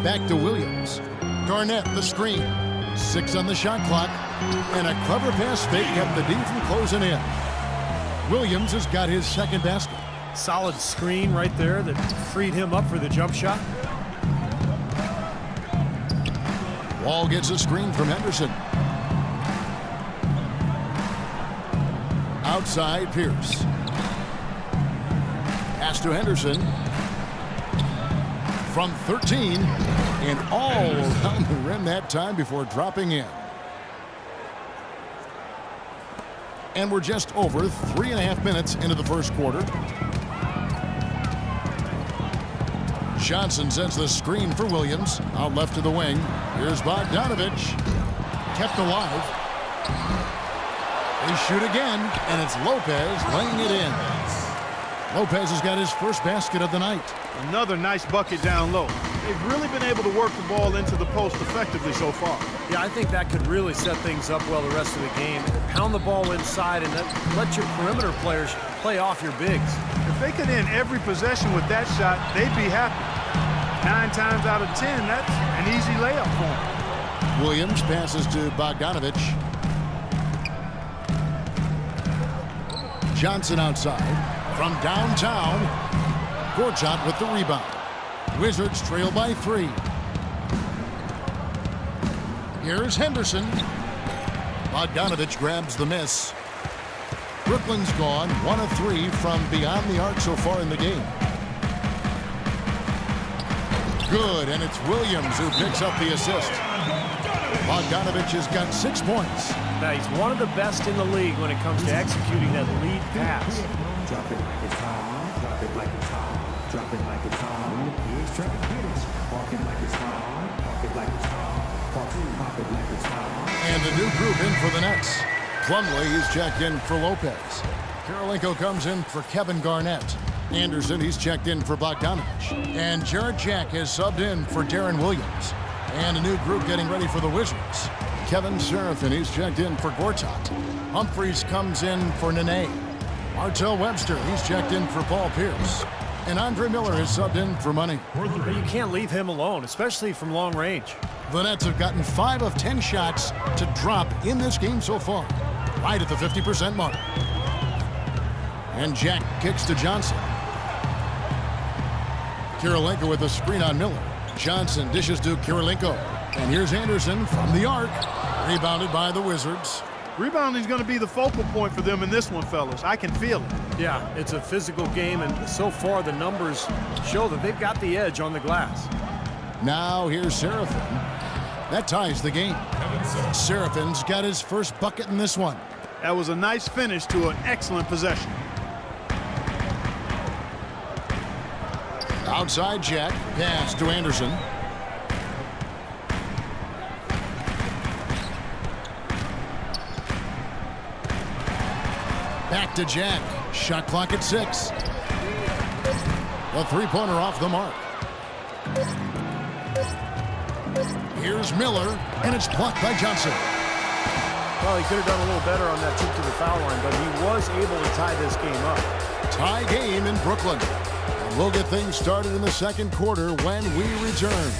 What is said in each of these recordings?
Back to Williams. Garnett, the screen. 6 on the shot clock. And a clever pass fake kept the D from closing in. Williams has got his second basket. Solid screen right there that freed him up for the jump shot. Wall gets a screen from Henderson. Outside, Pierce. Pass to Henderson. From 13. And all around the rim that time before dropping in. And we're just over 3.5 minutes into the first quarter. Johnson sends the screen for Williams. Out left to the wing. Here's Bogdanovich. Kept alive. They shoot again, and it's Lopez laying it in. Lopez has got his first basket of the night. Another nice bucket down low. They've really been able to work the ball into the post effectively so far. Yeah, I think that could really set things up well the rest of the game. Pound the ball inside and let your perimeter players play off your bigs. If they could end every possession with that shot, they'd be happy. 9 times out of 10, that's an easy layup for them. Williams passes to Bogdanovich. Johnson outside. From downtown, Gortat with the rebound. Wizards trail by 3. Here's Henderson. Bogdanovich grabs the miss. Brooklyn's gone 1 of 3 from beyond the arc so far in the game. Good, and it's Williams who picks up the assist. Bogdanovich has got 6 points. Now, he's one of the best in the league when it comes to executing that lead pass. Drop it like it's hot. Drop it like it's hot. Drop it like it's hot. He's trying to get it. Park it like it's hot. Park it like it's hot. Pop it like it's hot. And a new group in for the Nets. Plumlee is checked in for Lopez. Kirilenko comes in for Kevin Garnett. Anderson, he's checked in for Bogdanovich. And Jarrett Jack has subbed in for Darren Williams. And a new group getting ready for the Wizards. Kevin Seraphin, he's checked in for Gortat. Humphries comes in for Nene. Martell Webster, he's checked in for Paul Pierce. And Andre Miller has subbed in for Money. You can't leave him alone, especially from long range. The Nets have gotten 5 of 10 shots to drop in this game so far. Right at the 50% mark. And Jack kicks to Johnson. Kirilenko with a screen on Miller. Johnson dishes to Kirilenko. And here's Anderson from the arc. Rebounded by the Wizards. Rebounding is going to be the focal point for them in this one, fellas. I can feel it. Yeah, it's a physical game, and so far the numbers show that they've got the edge on the glass. Now here's Seraphin. That ties the game. Seraphin's got his first bucket in this one. That was a nice finish to an excellent possession. Outside Jack, pass to Anderson. Back to Jack. Shot clock at 6. The three-pointer off the mark. Here's Miller, and it's blocked by Johnson. Well, he could have done a little better on that trip to the foul line, but he was able to tie this game up. Tie game in Brooklyn. And we'll get things started in the second quarter when we return.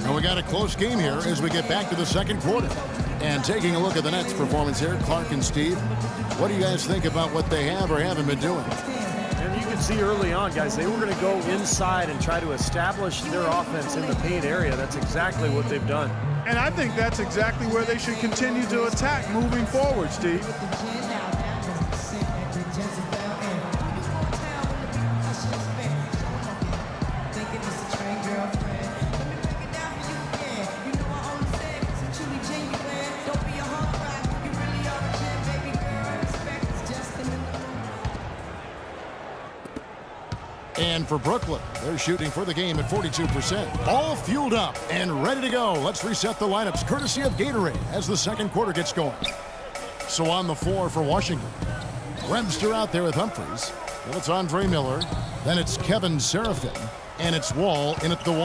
And we got a close game here as we get back to the second quarter. And taking a look at the Nets' performance here, Clark and Steve, what do you guys think about what they have or haven't been doing? And you can see early on, guys, they were going to go inside and try to establish their offense in the paint area. That's exactly what they've done. And I think that's exactly where they should continue to attack moving forward, Steve. And for Brooklyn, they're shooting for the game at 42%. All fueled up and ready to go. Let's reset the lineups courtesy of Gatorade as the second quarter gets going. So on the floor for Washington, Webster out there with Humphries. Then it's Andre Miller. Then it's Kevin Seraphin. And it's Wall in at the 1.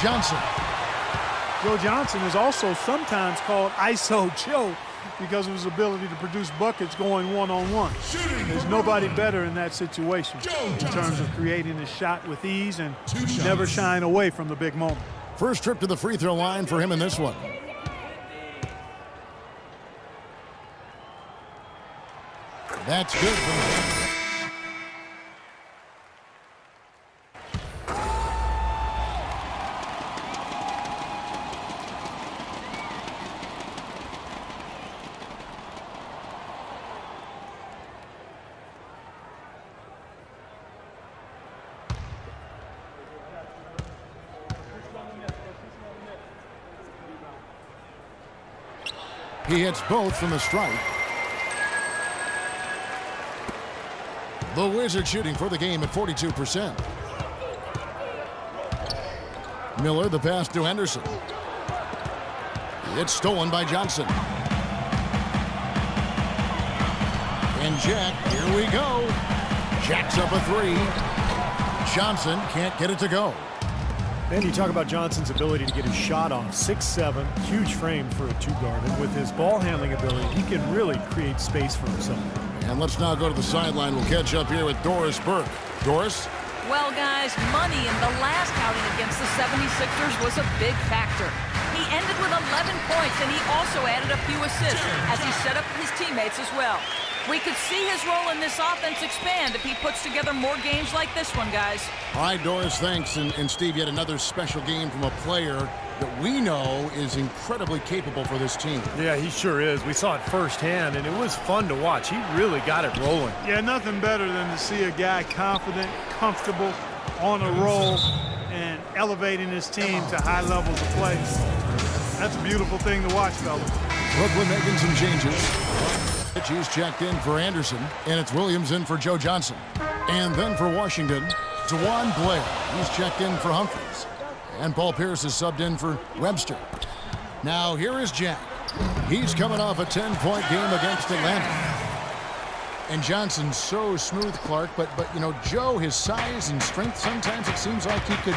Johnson. Joe Johnson is also sometimes called ISO Joe. because of his ability to produce buckets going one-on-one. There's nobody better in that situation in terms of creating a shot with ease and never shying away from the big moment. First trip to the free throw line for him in this one. That's good for him. He hits both from the stripe. The Wizards shooting for the game at 42%. Miller, the pass to Henderson. It's stolen by Johnson. And Jack, here we go. Jack's up a three. Johnson can't get it to go. And you talk about Johnson's ability to get his shot off. 6'7", huge frame for a two-guard. And with his ball handling ability, he can really create space for himself. And let's now go to the sideline. We'll catch up here with Doris Burke. Doris? Well, guys, money in the last outing against the 76ers was a big factor. He ended with 11 points, and he also added a few assists as he set up his teammates as well. We could see his role in this offense expand if he puts together more games like this one, guys. All right, Doris, thanks. And Steve, yet another special game from a player that we know is incredibly capable for this team. Yeah, he sure is. We saw it firsthand, and it was fun to watch. He really got it rolling. Yeah, nothing better than to see a guy confident, comfortable, on a roll, and elevating his team to high levels of play. That's a beautiful thing to watch, fellas. Brooklyn making some changes. He's checked in for Anderson, and it's Williams in for Joe Johnson. And then for Washington, DeJuan Blair. He's checked in for Humphries. And Paul Pierce is subbed in for Webster. Now here is Jack. He's coming off a 10-point game against Atlanta. And Johnson's so smooth, Clark, but you know, Joe, his size and strength, sometimes it seems like he could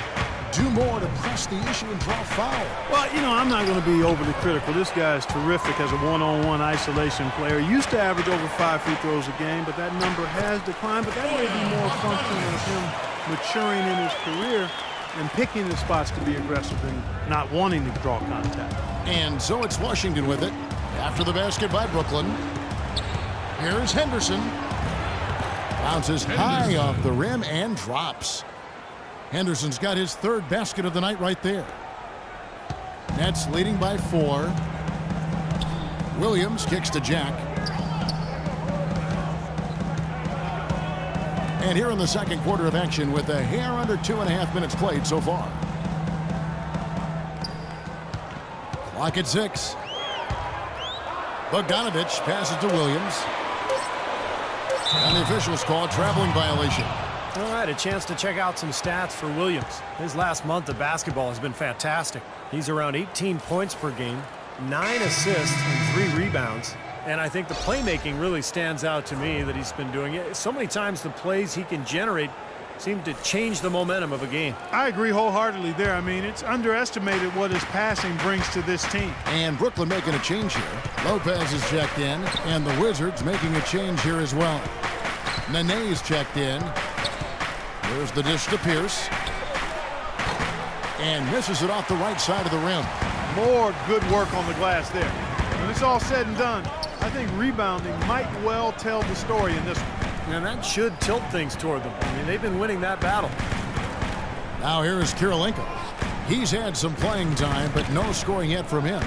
do more to press the issue and draw foul. Well, you know, I'm not going to be overly critical. This guy is terrific as a one-on-one isolation player. He used to average over 5 free throws a game, but that number has declined. But that may be more a function of him maturing in his career and picking the spots to be aggressive and not wanting to draw contact. And so it's Washington with it. After the basket by Brooklyn. Here's Henderson. Bounces high off the rim and drops. Henderson's got his third basket of the night right there. Nets leading by 4. Williams kicks to Jack. And here in the second quarter of action with a hair under 2.5 minutes played so far. Clock at 6. Bogdanovich passes to Williams. And the officials call a traveling violation. All right, a chance to check out some stats for Williams. His last month of basketball has been fantastic. He's around 18 points per game, 9 assists, and 3 rebounds. And I think the playmaking really stands out to me that he's been doing it. So many times the plays he can generate seem to change the momentum of a game. I agree wholeheartedly there. I mean, it's underestimated what his passing brings to this team. And Brooklyn making a change here. Lopez is checked in, and the Wizards making a change here as well. Nene is checked in. There's the dish to Pierce. And misses it off the right side of the rim. More good work on the glass there. When it's all said and done, I think rebounding might well tell the story in this one. And that should tilt things toward them. I mean, they've been winning that battle. Now here is Kirilenko. He's had some playing time, but no scoring yet from him.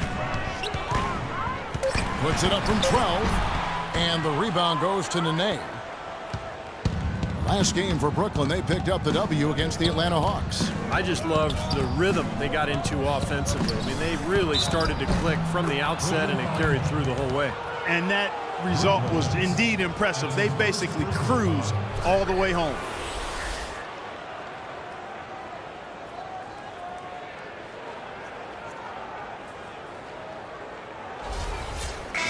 Puts it up from 12. And the rebound goes to Nene. Last game for Brooklyn, they picked up the W against the Atlanta Hawks. I just loved the rhythm they got into offensively. I mean, they really started to click from the outset, and it carried through the whole way. And that result was indeed impressive. They basically cruised all the way home.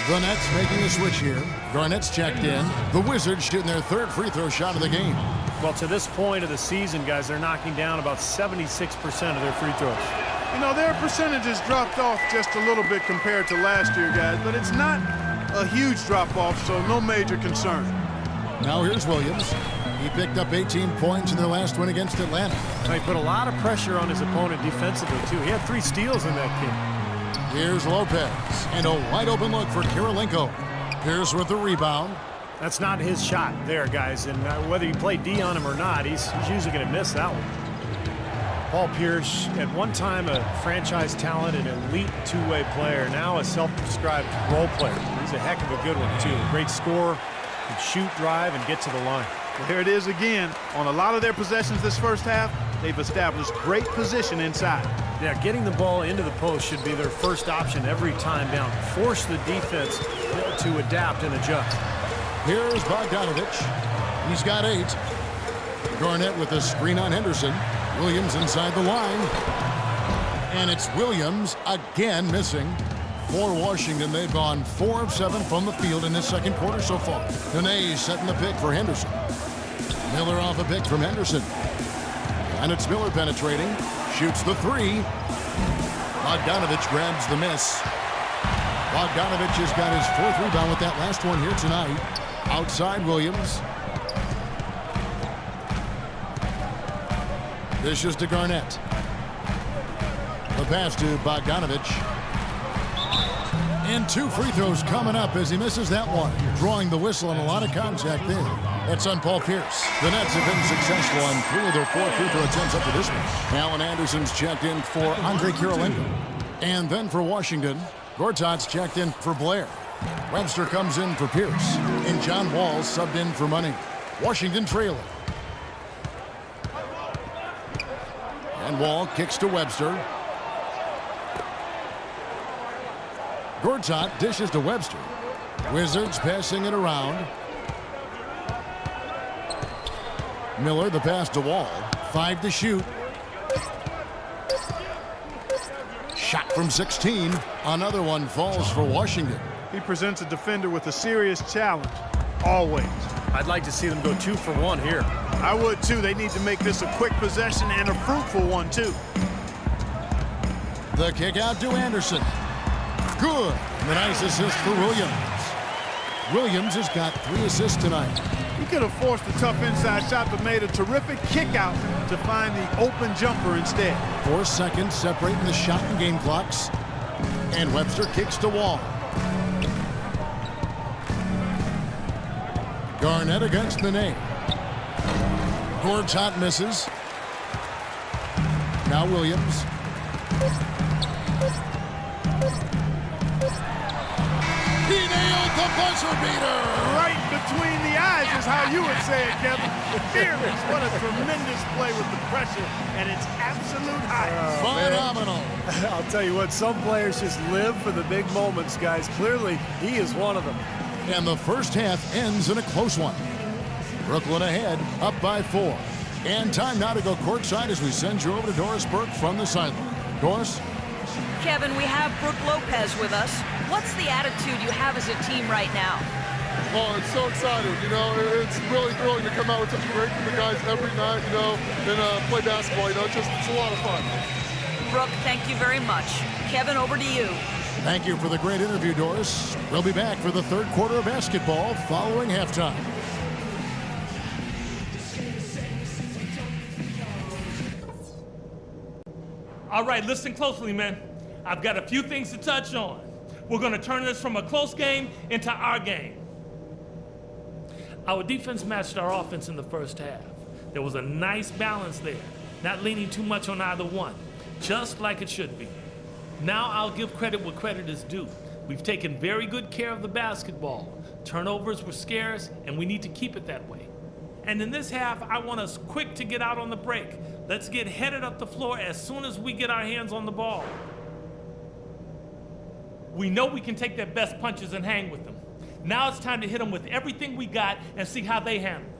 The Nets making a switch here. Garnett's checked in. The Wizards shooting their third free throw shot of the game. Well, to this point of the season, guys, they're knocking down about 76% of their free throws. You know, their percentages dropped off just a little bit compared to last year, guys, but it's not a huge drop-off, so no major concern. Now here's Williams. He picked up 18 points in their last win against Atlanta. He put a lot of pressure on his opponent defensively, too. He had 3 steals in that game. Here's Lopez, and a wide-open look for Kirilenko. Pierce with the rebound. That's not his shot there, guys, and whether you play D on him or not, he's usually going to miss that one. Paul Pierce, at one time a franchise talent and elite two-way player, now a self-described role player. He's a heck of a good one, too. A great scorer, can shoot, drive, and get to the line. Well, here it is again. On a lot of their possessions this first half, they've established great position inside. Yeah, getting the ball into the post should be their first option every time down. Force the defense to adapt and adjust. Here's Bogdanovich. He's got 8. Garnett with a screen on Henderson. Williams inside the line. And it's Williams again missing. For Washington, they've gone 4 of 7 from the field in this second quarter so far. Dene setting the pick for Henderson. Miller off a pick from Henderson. And it's Miller penetrating. Shoots the 3. Bogdanovich grabs the miss. Bogdanovich has got his 4th rebound with that last one here tonight. Outside Williams. Dishes to Garnett. The pass to Bogdanovich. And 2 free throws coming up as he misses that one. Drawing the whistle and a lot of contact there. That's on Paul Pierce. The Nets have been successful on 3 of their 4 free throw attempts up to this one. Alan Anderson's checked in for Andre Kirilenko. And then for Washington, Gortat's checked in for Blair. Webster comes in for Pierce. And John Wall subbed in for Money. Washington trailing. And Wall kicks to Webster. Gortat dishes to Webster. Wizards passing it around. Miller the pass to Wall. 5 to shoot. Shot from 16. Another one falls for Washington. He presents a defender with a serious challenge. Always. I'd like to see them go 2 for 1 here. I would too. They need to make this a quick possession and a fruitful one too. The kick out to Anderson. Good. And a nice assist for Williams. Williams has got 3 assists tonight. He could have forced a tough inside shot but made a terrific kick out to find the open jumper instead. 4 seconds separating the shot and game clocks. And Webster kicks to Wall. Garnett against the name. Gortat misses. Now Williams. He nailed the buzzer beater. Right between the eyes is how you would say it, Kevin. Fearless. What a tremendous play with the pressure and its absolute height. Phenomenal. I'll tell you what, some players just live for the big moments, guys. Clearly, he is one of them. And the first half ends in a close one. Brooklyn ahead, up by 4. And time now to go courtside as we send you over to Doris Burke from the sideline. Doris? Kevin, we have Brooke Lopez with us. What's the attitude you have as a team right now? Oh, it's so exciting. You know, it's really thrilling to come out with such a great group of guys every night, you know, and play basketball. You know, it's a lot of fun. Brooke, thank you very much. Kevin, over to you. Thank you for the great interview, Doris. We'll be back for the third quarter of basketball following halftime. All right, listen closely, man. I've got a few things to touch on. We're going to turn this from a close game into our game. Our defense matched our offense in the first half. There was a nice balance there, not leaning too much on either one, just like it should be. Now I'll give credit where credit is due. We've taken very good care of the basketball. Turnovers were scarce, and we need to keep it that way. And in this half, I want us quick to get out on the break. Let's get headed up the floor as soon as we get our hands on the ball. We know we can take their best punches and hang with them. Now it's time to hit them with everything we got and see how they handle.